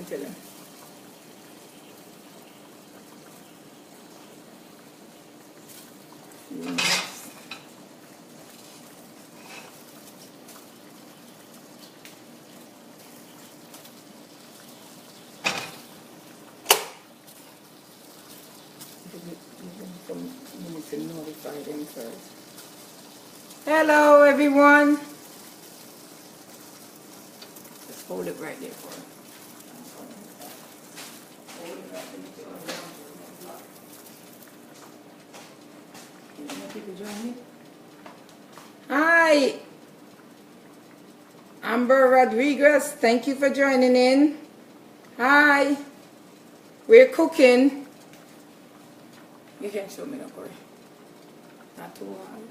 me tell you. To notify them first. Hello everyone. Just hold it right there for me. People join me. Hi, Amber Rodriguez. Thank you for joining in. Hi, we're cooking. You can show me, don't worry. Not too hard.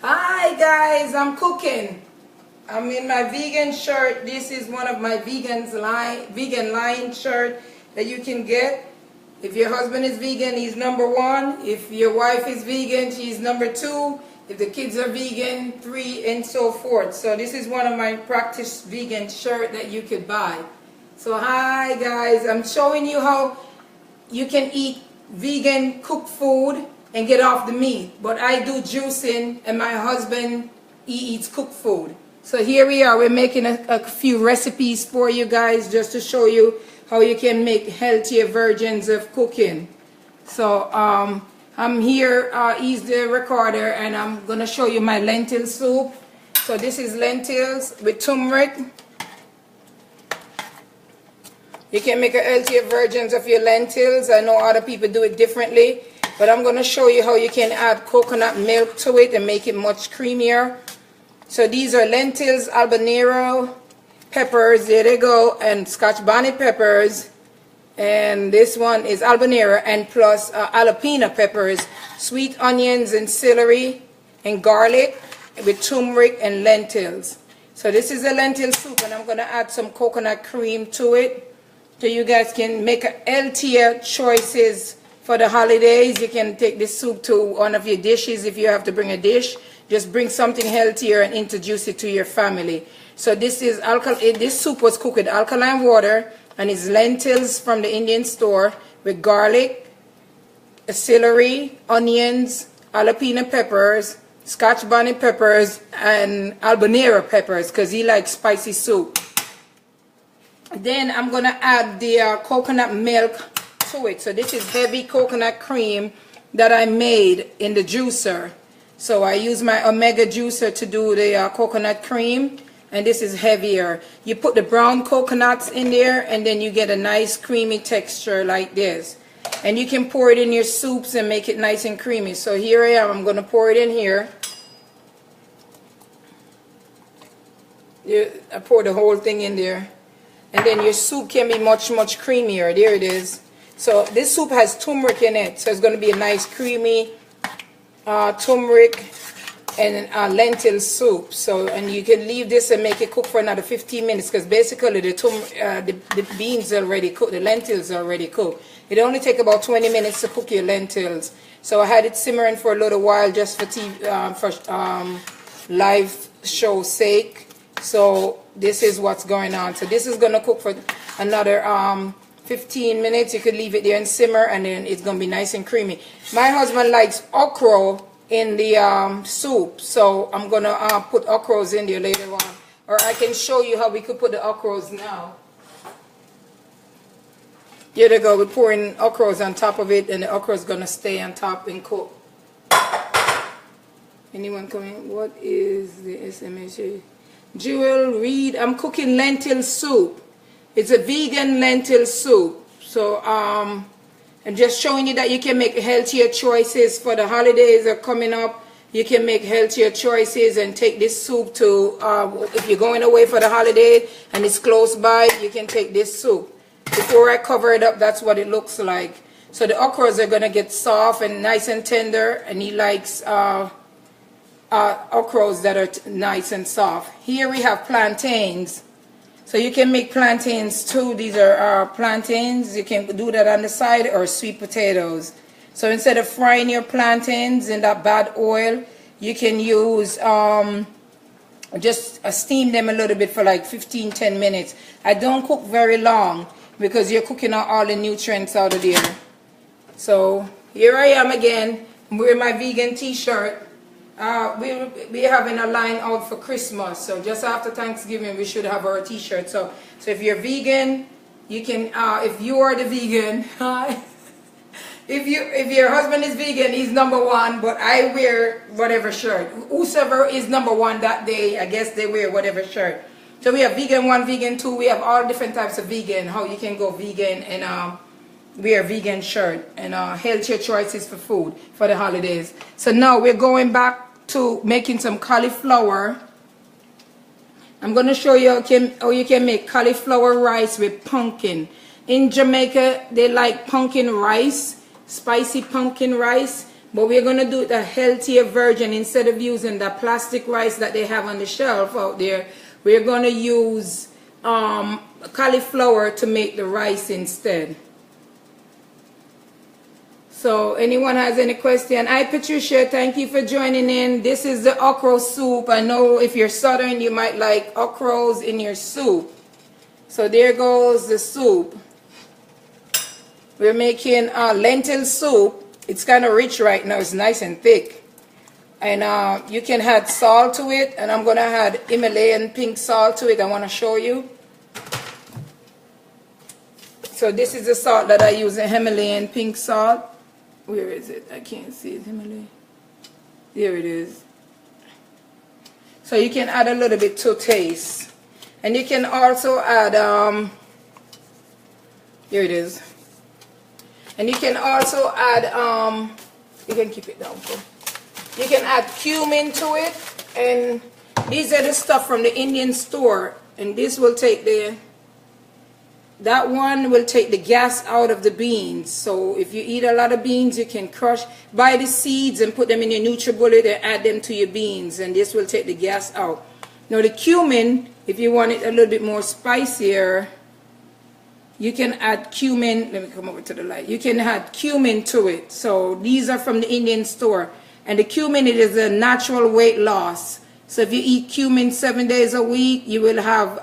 Hi guys, I'm cooking. I'm in my vegan shirt. This is one of my vegan line shirt that you can get. If your husband is vegan, he's #1. If your wife is vegan, she's #2. If the kids are vegan, 3, and so forth. So this is one of my practice vegan shirt that you could buy. So hi guys, I'm showing you how you can eat vegan cooked food and get off the meat. But I do juicing and my husband, he eats cooked food. So here we are, we're making a few recipes for you guys just to show you how you can make healthier versions of cooking. So I'm here, he's the recorder, and I'm gonna show you my lentil soup. So this is lentils with turmeric. You can make a healthier versions of your lentils. I know other people do it differently, but I'm going to show you how you can add coconut milk to it and make it much creamier. So these are lentils, habanero peppers, there they go, and Scotch bonnet peppers. And this one is habanero and plus jalapeno peppers, sweet onions and celery and garlic with turmeric and lentils. So this is a lentil soup, and I'm going to add some coconut cream to it. So you guys can make healthier choices for the holidays. You can take this soup to one of your dishes. If you have to bring a dish, just bring something healthier and introduce it to your family. So this is this soup was cooked with alkaline water, and it's lentils from the Indian store with garlic, celery, onions, jalapeno peppers, Scotch bonnet peppers, and habanero peppers because he likes spicy soup. Then I'm going to add the coconut milk to it. So this is heavy coconut cream that I made in the juicer. So I use my Omega juicer to do the coconut cream, and this is heavier. You put the brown coconuts in there, and then you get a nice creamy texture like this. And you can pour it in your soups and make it nice and creamy. So here I am. I'm going to pour it in here. I pour the whole thing in there. And then your soup can be much, much creamier. There it is. So this soup has turmeric in it. So it's going to be a nice creamy turmeric and lentil soup. So, and you can leave this and make it cook for another 15 minutes because basically the beans are already cooked, the lentils are already cooked. It only takes about 20 minutes to cook your lentils. So I had it simmering for a little while just for live show sake. So this is what's going on. So this is going to cook for another 15 minutes. You could leave it there and simmer, and then it's going to be nice and creamy. My husband likes okra in the soup, so I'm going to put okras in there later on. Or I can show you how we could put the okras now. Here they go. We're pouring okras on top of it, and the okra is going to stay on top and cook. Anyone coming? What is the SMH? Jewel Reed, I'm cooking lentil soup. It's a vegan lentil soup. So I'm just showing you that you can make healthier choices for the holidays are coming up. You can make healthier choices and take this soup to, if you're going away for the holiday and it's close by, you can take this soup. Before I cover it up, that's what it looks like. So the okras are going to get soft and nice and tender, and he likes okras that are nice and soft. Here we have plantains. So you can make plantains too. These are plantains. You can do that on the side, or sweet potatoes. So instead of frying your plantains in that bad oil, you can use just steam them a little bit for like 10 minutes. I don't cook very long because you're cooking out all the nutrients out of there. So here I am again. I'm wearing my vegan t-shirt. We're having a line out for Christmas, so just after Thanksgiving we should have our t-shirt. So if you're vegan, you can, if you are the vegan, if your husband is vegan, he's #1, but I wear whatever shirt. Whoever is #1 that day, I guess they wear whatever shirt. So we have vegan 1, vegan 2, we have all different types of vegan, how you can go vegan and wear vegan shirt and healthier choices for food for the holidays. So now we're going back to making some cauliflower. I'm going to show you how you can make cauliflower rice with pumpkin. In Jamaica, they like pumpkin rice, spicy pumpkin rice, but we're going to do the healthier version. Instead of using the plastic rice that they have on the shelf out there, we're going to use cauliflower to make the rice instead. So anyone has any question? Hi Patricia, thank you for joining in. This is the okra soup. I know if you're Southern, you might like okras in your soup. So there goes the soup. We're making lentil soup. It's kind of rich right now. It's nice and thick. And you can add salt to it. And I'm going to add Himalayan pink salt to it. I want to show you. So this is the salt that I use, a Himalayan pink salt. Where is it? I can't see it. Himalayan. There it is. So you can add a little bit to taste. And you can also add, here it is. And you can also add, you can keep it down. You can add cumin to it. And these are the stuff from the Indian store. And this will take that one will take the gas out of the beans. So if you eat a lot of beans, you can buy the seeds and put them in your NutriBullet and add them to your beans. And this will take the gas out. Now the cumin, if you want it a little bit more spicier, you can add cumin. Let me come over to the light. You can add cumin to it. So these are from the Indian store. And the cumin, it is a natural weight loss. So if you eat cumin 7 days a week, you will have,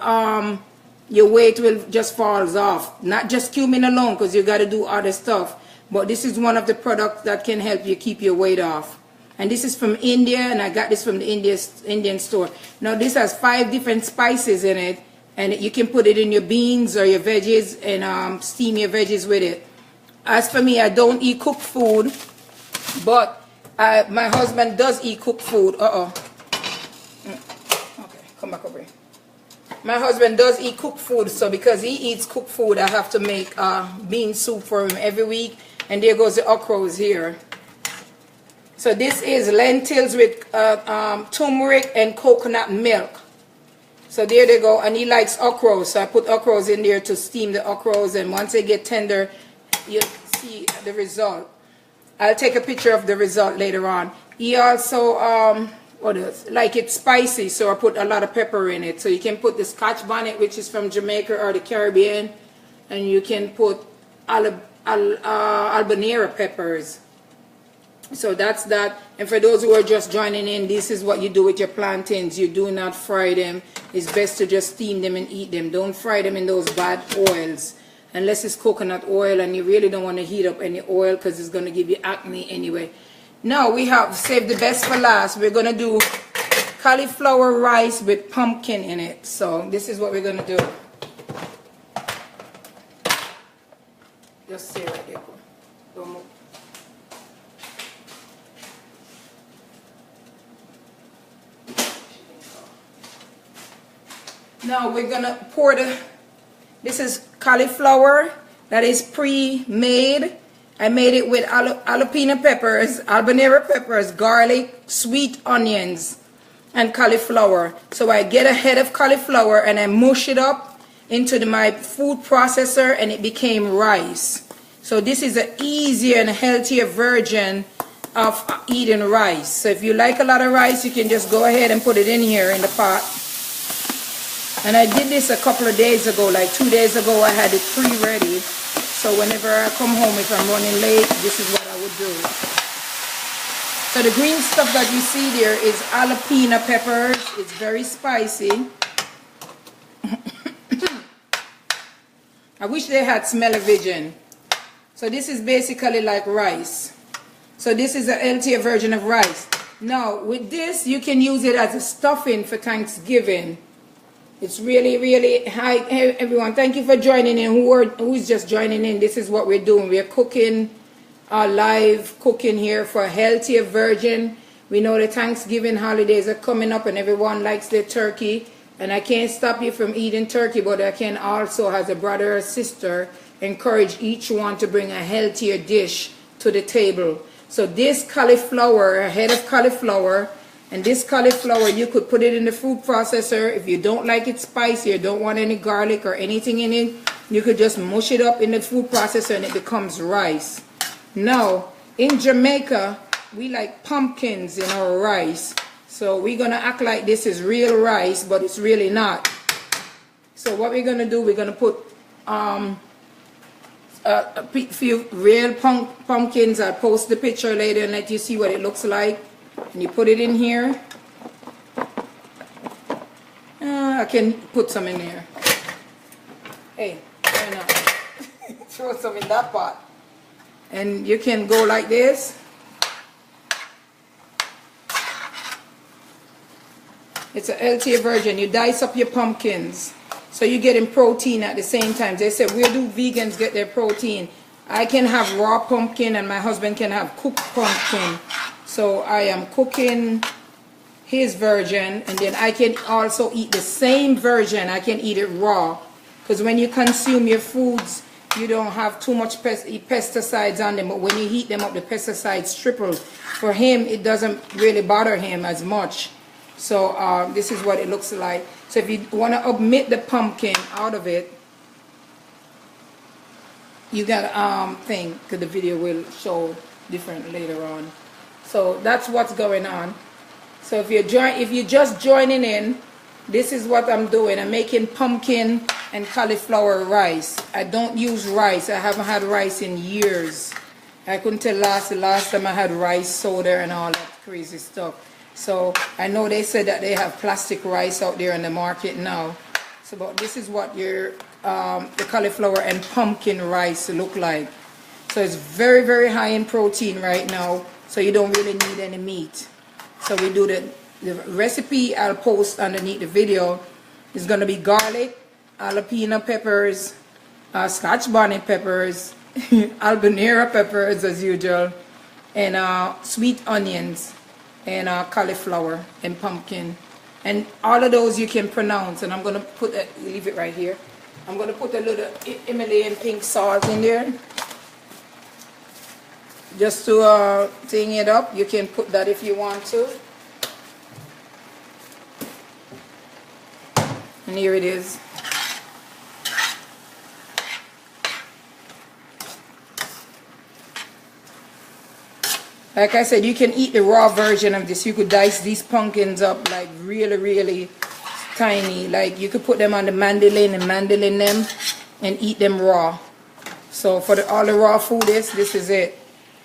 your weight will just falls off. Not just cumin alone, because you got to do other stuff. But this is one of the products that can help you keep your weight off. And this is from India, and I got this from the Indian store. Now this has 5 different spices in it. And you can put it in your beans or your veggies and steam your veggies with it. As for me, I don't eat cooked food, but my husband does eat cooked food. Okay, come back over here. My husband does eat cooked food, so because he eats cooked food, I have to make bean soup for him every week. And there goes the okras here. So this is lentils with turmeric and coconut milk. So there they go, and he likes okras, so I put okras in there to steam the okras, and once they get tender, you'll see the result. I'll take a picture of the result later on. He also, what else? Like it spicy, so I put a lot of pepper in it. So you can put the Scotch bonnet, which is from Jamaica or the Caribbean, and you can put habanero peppers. So that's that. And for those who are just joining in, this is what you do with your plantains. You do not fry them. It's best to just steam them and eat them. Don't fry them in those bad oils, unless it's coconut oil, and you really don't want to heat up any oil because it's going to give you acne anyway. Now we have saved the best for last. We're going to do cauliflower rice with pumpkin in it. So this is what we're going to do. Just stay right there. Don't move. Now we're going to pour this is cauliflower that is pre-made. I made it with jalapeno peppers, habanero peppers, garlic, sweet onions, and cauliflower. So I get a head of cauliflower and I mush it up into my food processor, and it became rice. So this is an easier and healthier version of eating rice. So if you like a lot of rice, you can just go ahead and put it in here in the pot. And I did this a couple of days ago, like 2 days ago. I had it pre-ready. So whenever I come home, if I'm running late, this is what I would do. So So the green stuff that you see there is jalapeno peppers. It's very spicy. I wish they had smell-o-vision. So this is basically like rice. So this is a healthier version of rice. Now with this, you can use it as a stuffing for Thanksgiving. It's really, really high. Hey everyone, thank you for joining in. Who's just joining in? This is what we're doing. We're cooking, live cooking here for a healthier version. We know the Thanksgiving holidays are coming up and everyone likes their turkey. And I can't stop you from eating turkey, but I can also, as a brother or sister, encourage each one to bring a healthier dish to the table. So this cauliflower, a head of cauliflower, and this cauliflower, you could put it in the food processor. If you don't like it spicy or don't want any garlic or anything in it, you could just mush it up in the food processor and it becomes rice. Now, in Jamaica, we like pumpkins in our rice. So we're going to act like this is real rice, but it's really not. So what we're going to do, we're going to put a few real pumpkins. I'll post the picture later and let you see what it looks like. And you put it in here. I can put some in there. Hey, why not? Throw some in that pot. And you can go like this. It's a healthier version. You dice up your pumpkins. So you're getting protein at the same time. They say, where do vegans get their protein? I can have raw pumpkin and my husband can have cooked pumpkin. So I am cooking his version, and then I can also eat the same version. I can eat it raw. Because when you consume your foods, you don't have too much pesticides on them. But when you heat them up, the pesticides triple. For him, it doesn't really bother him as much. So this is what it looks like. So if you want to omit the pumpkin out of it, you got thing, because the video will show different later on. So that's what's going on. So if you're just joining in, this is what I'm doing. I'm making pumpkin and cauliflower rice. I don't use rice. I haven't had rice in years. I couldn't tell the last time I had rice soda and all that crazy stuff. So I know they said that they have plastic rice out there in the market now. So but this is what your the cauliflower and pumpkin rice look like. So it's very, very high in protein right now. So you don't really need any meat. So we do the recipe I'll post underneath the video. Is going to be garlic, jalapeno peppers, scotch bonnet peppers, habanero peppers as usual, and sweet onions, and cauliflower and pumpkin. And all of those you can pronounce. And I'm going to put leave it right here. I'm going to put a little Himalayan pink salt in there. Just to thing it up. You can put that if you want to. And here it is. Like I said, you can eat the raw version of this. You could dice these pumpkins up like really, really tiny. Like you could put them on the mandolin and mandolin them and eat them raw. So for all the raw food this is it.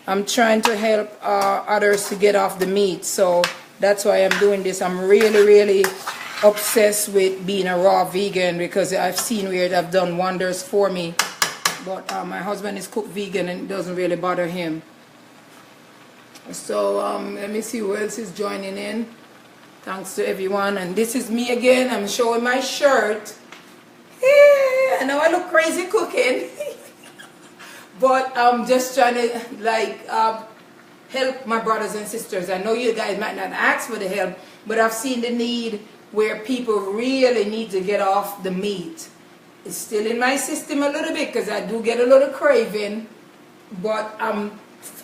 I'm trying to help others to get off the meat. So that's why I'm doing this. I'm really, really obsessed with being a raw vegan because I've seen where it have done wonders for me. But my husband is cooked vegan and it doesn't really bother him. So let me see who else is joining in. Thanks to everyone. And this is me again. I'm showing my shirt. Yeah, I know I look crazy cooking. But I'm just trying to like help my brothers and sisters. I know you guys might not ask for the help, but I've seen the need where people really need to get off the meat. It's still in my system a little bit because I do get a little craving, but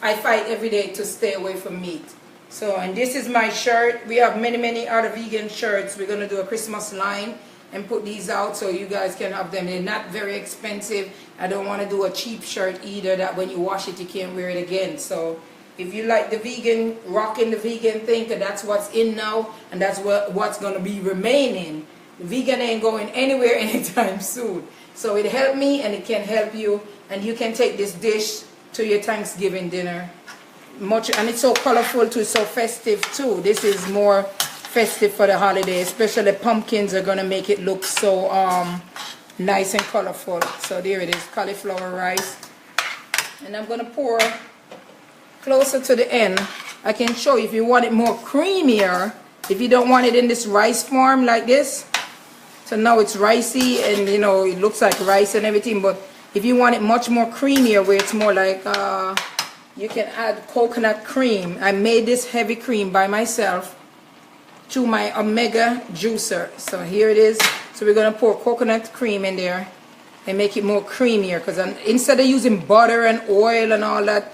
I fight every day to stay away from meat. So, and this is my shirt. We have many, many other vegan shirts. We're going to do a Christmas line and put these out so you guys can have them. They're not very expensive. I don't want to do a cheap shirt either that when you wash it you can't wear it again. So if you like the vegan, rocking the vegan thing, because that's what's in now and that's what's going to be remaining. The vegan ain't going anywhere anytime soon. So it helped me and it can help you, and you can take this dish to your Thanksgiving dinner. much, and it's so colorful too, so festive too. This is more festive for the holiday, especially pumpkins are gonna make it look so nice and colorful. So there it is, cauliflower rice. And I'm gonna pour closer to the end. I can show you if you want it more creamier, if you don't want it in this rice form like this. So now it's ricey and you know it looks like rice and everything, but if you want it much more creamier where it's more like you can add coconut cream. I made this heavy cream by myself to my Omega juicer. So here it is. So we're gonna pour coconut cream in there and make it more creamier, because instead of using butter and oil and all that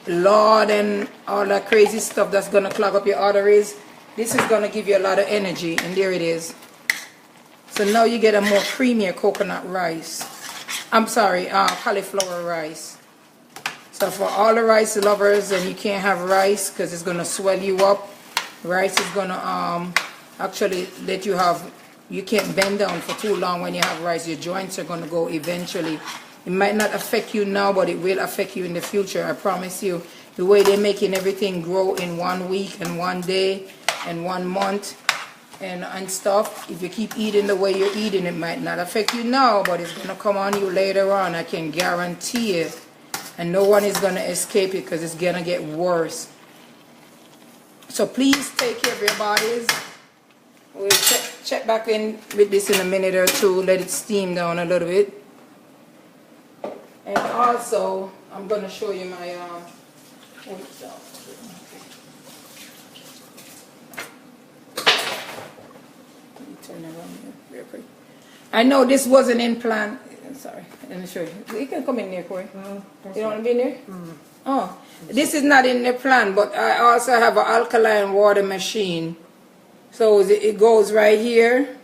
lard and all that crazy stuff that's gonna clog up your arteries, this is gonna give you a lot of energy. And there it is. So now you get a more creamier coconut rice. I'm sorry, cauliflower rice. So for all the rice lovers and you can't have rice because it's gonna swell you up, rice is gonna actually let you have, you can't bend down for too long when you have rice. Your joints are gonna go eventually. It might not affect you now, but it will affect you in the future, I promise you. The way they're making everything grow in 1 week and 1 day and 1 month and stuff, if you keep eating the way you're eating, it might not affect you now, but it's gonna come on you later on, I can guarantee it. And no one is gonna escape it because it's gonna get worse. So please take care of your bodies. We'll check back in with this in a minute or two, let it steam down a little bit. And also, I'm going to show you my, turn around here real quick. I know this wasn't in plan. Sorry, let me show you. You can come in there, Corey. You don't want to be in there? Oh, this is not in the plan, but I also have an alkaline water machine. So it goes right here.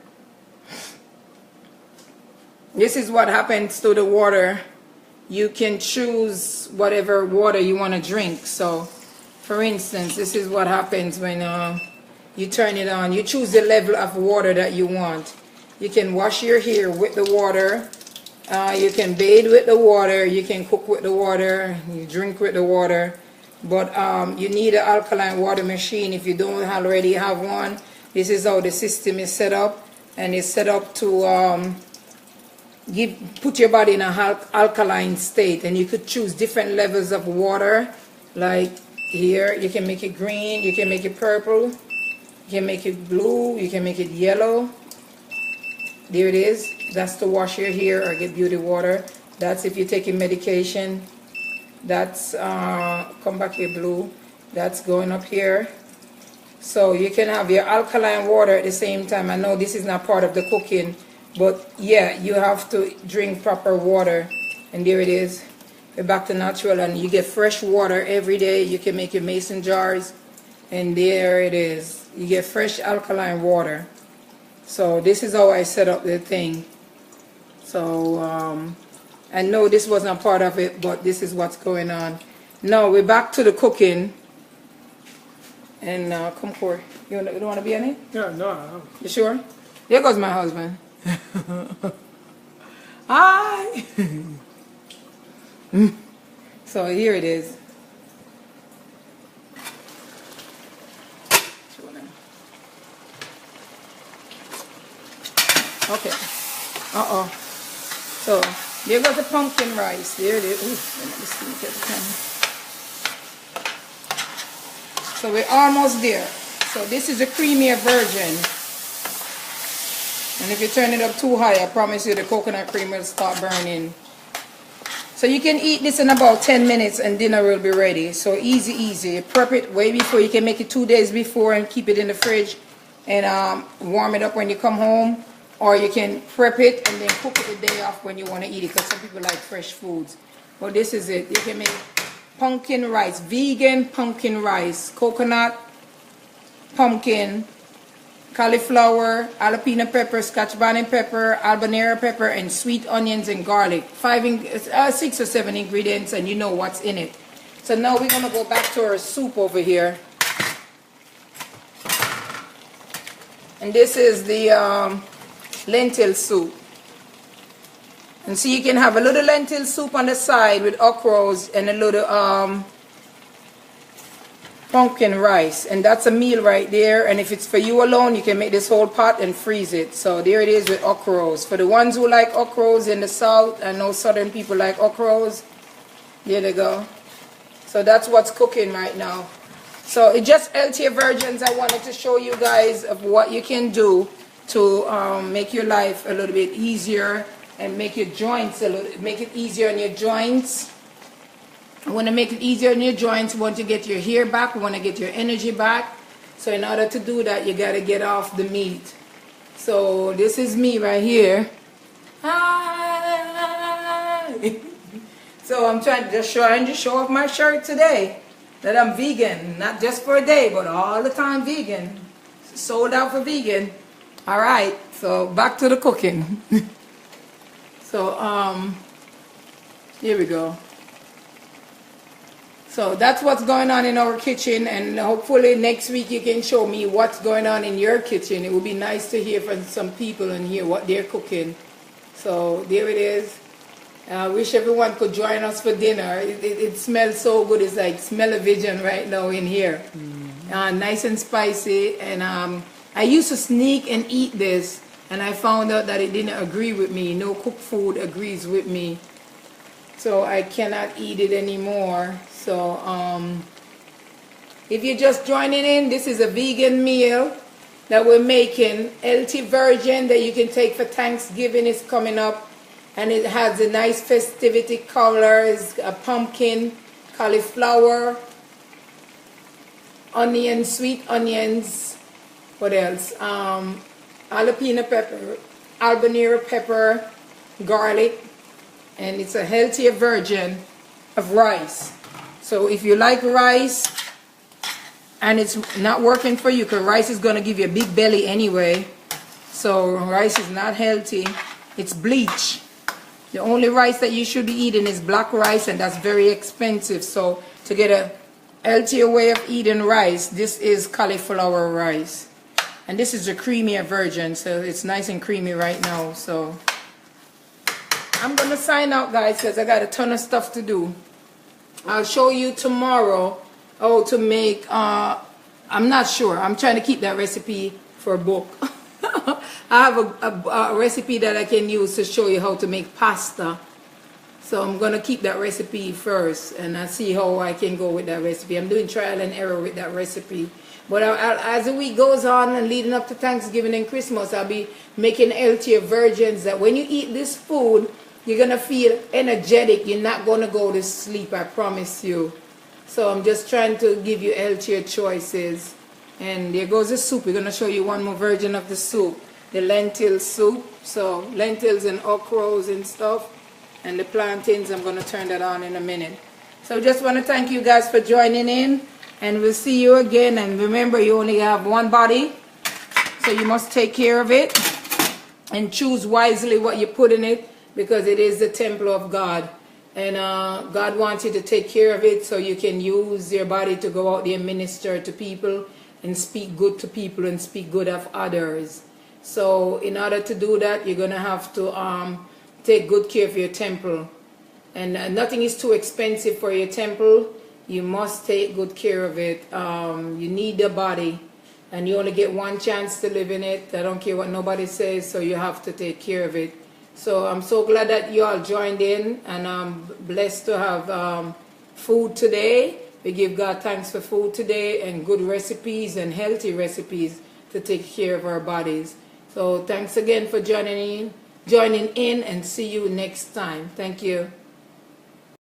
This is what happens to the water. You can choose whatever water you want to drink. So, for instance, this is what happens when you turn it on. You choose the level of water that you want. You can wash your hair with the water. You can bathe with the water. You can cook with the water. You drink with the water. But you need an alkaline water machine if you don't already have one. This is how the system is set up. And it's set up to put your body in an alkaline state. And you could choose different levels of water. Like here, you can make it green. You can make it purple. You can make it blue. You can make it yellow. There it is. That's to wash your hair or get beauty water. That's if you're taking medication. That's come back here blue. That's going up here. So you can have your alkaline water at the same time. I know this is not part of the cooking, but yeah, you have to drink proper water. And there it is. You're back to natural, and you get fresh water every day. You can make your mason jars, and there it is. You get fresh alkaline water. So this is how I set up the thing. So I know this wasn't part of it, but this is what's going on. Now we're back to the cooking. And come Corey, you don't want to be in it? Yeah, no. You sure? There goes my husband. Hi. So here it is. Okay. So there goes the pumpkin rice. There it is. Ooh, let me see if I can. So we're almost there. So this is a creamier version. And if you turn it up too high, I promise you the coconut cream will start burning. So you can eat this in about 10 minutes and dinner will be ready. So easy, easy. You prep it way before. You can make it 2 days before and keep it in the fridge and warm it up when you come home. Or you can prep it and then cook it the day off when you want to eat it, because some people like fresh foods. Well, this is it. You can make pumpkin rice, vegan pumpkin rice, coconut, pumpkin, cauliflower, jalapeno pepper, scotch bonnet pepper, habanero pepper, and sweet onions and garlic. 6 or 7 ingredients, and you know what's in it. So now we're going to go back to our soup over here. And this is the lentil soup. And so you can have a little lentil soup on the side with okras and a little pumpkin rice, and that's a meal right there. And if it's for you alone, you can make this whole pot and freeze it. So there it is with okras. For the ones who like okras in the south, I know southern people like okras. There they go. So that's what's cooking right now. So it's just healthier versions. I wanted to show you guys of what you can do to make your life a little bit easier and make your joints make it easier on your joints. I want to make it easier on your joints. You want to get your hair back. You want to get your energy back. So in order to do that, you got to get off the meat. So this is me right here. So I'm trying to just show off my shirt today that I'm vegan. Not just for a day, but all the time vegan. Sold out for vegan. All right. So back to the cooking. So here we go. So that's what's going on in our kitchen, and hopefully next week you can show me what's going on in your kitchen. It would be nice to hear from some people and hear what they're cooking. So there it is. I wish everyone could join us for dinner. It smells so good. It's like smell-o-vision right now in here. Nice and spicy. And I used to sneak and eat this, and I found out that it didn't agree with me. No cooked food agrees with me. So I cannot eat it anymore. So if you're just joining in, this is a vegan meal that we're making. Healthy version that you can take for Thanksgiving is coming up. And it has a nice festivity colors, a pumpkin, cauliflower, onions, sweet onions, what else? Jalapeno pepper, habanero pepper, garlic, and it's a healthier version of rice. So if you like rice and it's not working for you, because rice is going to give you a big belly anyway, so rice is not healthy. It's bleach. The only rice that you should be eating is black rice, and that's very expensive. So to get a healthier way of eating rice, this is cauliflower rice. And this is a creamier version, so it's nice and creamy right now. So I'm going to sign out, guys, because I got a ton of stuff to do. I'll show you tomorrow how to make, I'm not sure. I'm trying to keep that recipe for a book. I have a recipe that I can use to show you how to make pasta. So I'm going to keep that recipe first, and I'll see how I can go with that recipe. I'm doing trial and error with that recipe. But as the week goes on and leading up to Thanksgiving and Christmas, I'll be making healthier versions that when you eat this food, you're going to feel energetic. You're not going to go to sleep, I promise you. So I'm just trying to give you healthier choices. And there goes the soup. We're going to show you one more version of the soup. The lentil soup. So lentils and okras and stuff. And the plantains, I'm going to turn that on in a minute. So just want to thank you guys for joining in. And we'll see you again. And remember, you only have one body. So you must take care of it. And choose wisely what you put in it. Because it is the temple of God. And God wants you to take care of it so you can use your body to go out there and minister to people. And speak good to people and speak good of others. So in order to do that, you're going to have to take good care of your temple. And nothing is too expensive for your temple. You must take good care of it. You need the body. And you only get one chance to live in it. I don't care what nobody says, so you have to take care of it. So I'm so glad that you all joined in. And I'm blessed to have food today. We give God thanks for food today and good recipes and healthy recipes to take care of our bodies. So thanks again for joining in and see you next time. Thank you.